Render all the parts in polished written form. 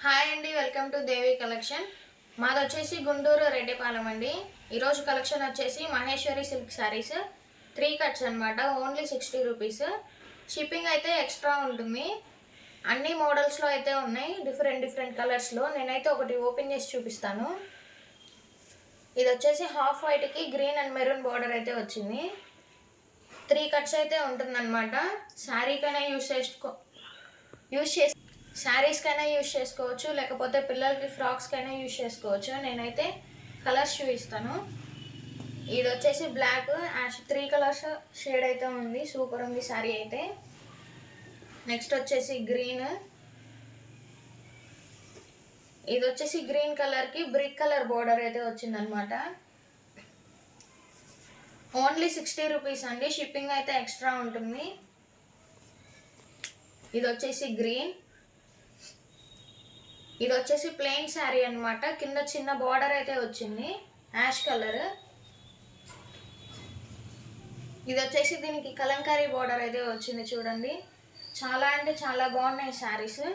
Hi అండి, welcome to Devi collection. మాది వచ్చేసి గుంటూరు రెడ్డిపాలెం అండి. ఈరోజు కలెక్షన్ వచ్చేసి మహేశ్వరి సిల్క్ శారీస్ 3 కట్స్ అనమాట. Only 60 rupees. షిప్పింగ్ అయితే ఎక్స్ట్రా ఉంటుంది. అన్ని మోడల్స్లో అయితే ఉన్నాయి, డిఫరెంట్ కలర్స్లో. నేనైతే ఒకటి ఓపెన్ చేసి చూపిస్తాను. ఇది వచ్చేసి హాఫ్ వైట్కి గ్రీన్ అండ్ మెరూన్ బార్డర్ అయితే వచ్చింది. 3 కట్స్ అయితే ఉంటుందన్నమాట. శారీకైనా యూజ్ చేసి శారీస్కైనా యూజ్ చేసుకోవచ్చు, లేకపోతే పిల్లలకి ఫ్రాక్స్కైనా యూజ్ చేసుకోవచ్చు. నేనైతే కలర్స్ చూపిస్తాను. ఇది వచ్చేసి బ్లాక్, యాష్ 3 కలర్స్ షేడ్ అయితే ఉంది. సూపర్ ఉంది శారీ అయితే. నెక్స్ట్ వచ్చేసి గ్రీన్. ఇది వచ్చేసి గ్రీన్ కలర్కి బ్రిక్ కలర్ బార్డర్ అయితే వచ్చిందనమాట. ఓన్లీ 60 రూపీస్ అండి. షిప్పింగ్ అయితే ఎక్స్ట్రా ఉంటుంది. ఇది వచ్చేసి గ్రీన్. ఇది వచ్చేసి ప్లెయిన్ శారీ అనమాట. కింద చిన్న బార్డర్ అయితే వచ్చింది, యాష్ కలర్. ఇది వచ్చేసి దీనికి కలంకారీ బార్డర్ అయితే వచ్చింది చూడండి. చాలా అంటే చాలా బాగున్నాయి శారీస్.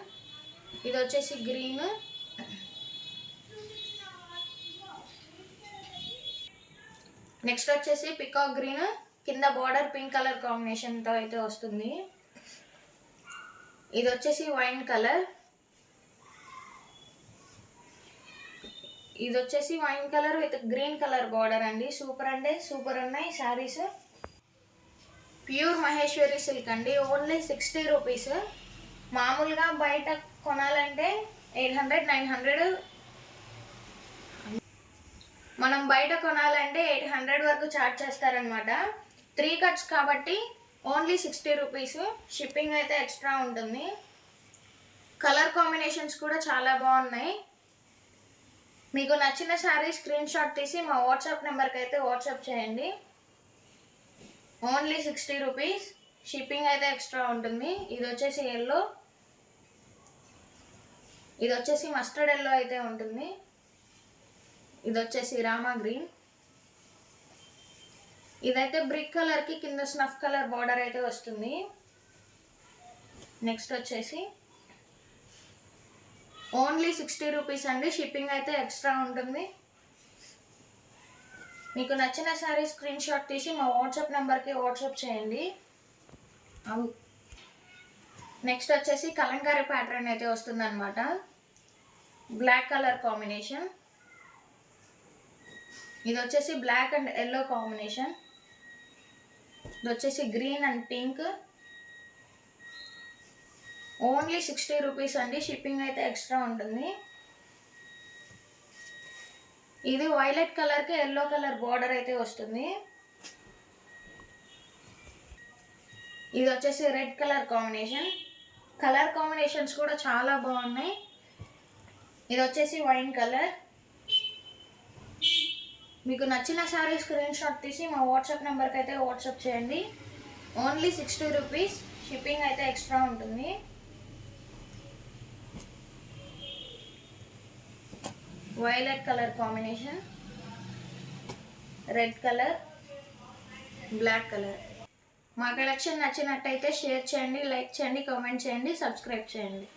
ఇది వచ్చేసి గ్రీన్. నెక్స్ట్ వచ్చేసి పికాక్ గ్రీన్, కింద బార్డర్ పింక్ కలర్ కాంబినేషన్తో అయితే వస్తుంది. ఇది వచ్చేసి వైన్ కలర్. ఇది వచ్చేసి wine colour with green colour border అండి. సూపర్ అంటే సూపర్ ఉన్నాయి శారీస్. ప్యూర్ మహేశ్వరి సిల్క్ అండి. Only 60 rupees. మామూలుగా బయట కొనాలంటే 800-900. మనం బయట కొనాలంటే 800 వరకు ఛార్జ్ చేస్తారనమాట. 3 కట్స్ కాబట్టి ఓన్లీ 60 రూపీస్. షిప్పింగ్ అయితే ఎక్స్ట్రా ఉంటుంది. కలర్ కాంబినేషన్స్ కూడా చాలా బాగున్నాయి. మీకు నచ్చిన శారీ స్క్రీన్ షాట్ తీసి మా వాట్సాప్ నెంబర్కి అయితే వాట్సాప్ చేయండి. Only 60 rupees. షిప్పింగ్ అయితే ఎక్స్ట్రా ఉంటుంది. ఇది వచ్చేసి ఎల్లో. ఇది వచ్చేసి మస్టర్డ్ ఎల్లో అయితే ఉంటుంది. ఇది వచ్చేసి రామా గ్రీన్. ఇదైతే బ్రిక్ కలర్కి కింద స్నఫ్ కలర్ బార్డర్ అయితే వస్తుంది. నెక్స్ట్ వచ్చేసి ఓన్లీ 60 రూపీస్ అండి. షిప్పింగ్ అయితే ఎక్స్ట్రా ఉంటుంది. మీకు నచ్చిన శారీ స్క్రీన్ షాట్ తీసి మా వాట్సాప్ నెంబర్కి వాట్సాప్ చేయండి. నెక్స్ట్ వచ్చేసి కలంకారీ ప్యాటర్న్ అయితే వస్తుంది అనమాట. Black colour combination. ఇది వచ్చేసి బ్లాక్ అండ్ ఎల్లో కాంబినేషన్. ఇది వచ్చేసి green and pink. Only 60 rupees అండి. షిప్పింగ్ అయితే ఎక్స్ట్రా ఉంటుంది. ఇది వైలెట్ కలర్కి ఎల్లో కలర్ బార్డర్ అయితే వస్తుంది. ఇది వచ్చేసి red colour combination. Colour combinations కూడా చాలా బాగున్నాయి. ఇది వచ్చేసి వైన్ కలర్. మీకు నచ్చిన శారీ స్క్రీన్ షాట్ తీసి మా వాట్సాప్ నెంబర్కి అయితే వాట్సాప్ చేయండి. Only 60 rupees. షిప్పింగ్ అయితే ఎక్స్ట్రా ఉంటుంది. Violet colour combination, red colour, black colour. మా కలెక్షన్ నచ్చినట్టయితే షేర్ చేయండి, లైక్ చేయండి, కామెంట్ చేయండి, సబ్స్క్రైబ్ చేయండి.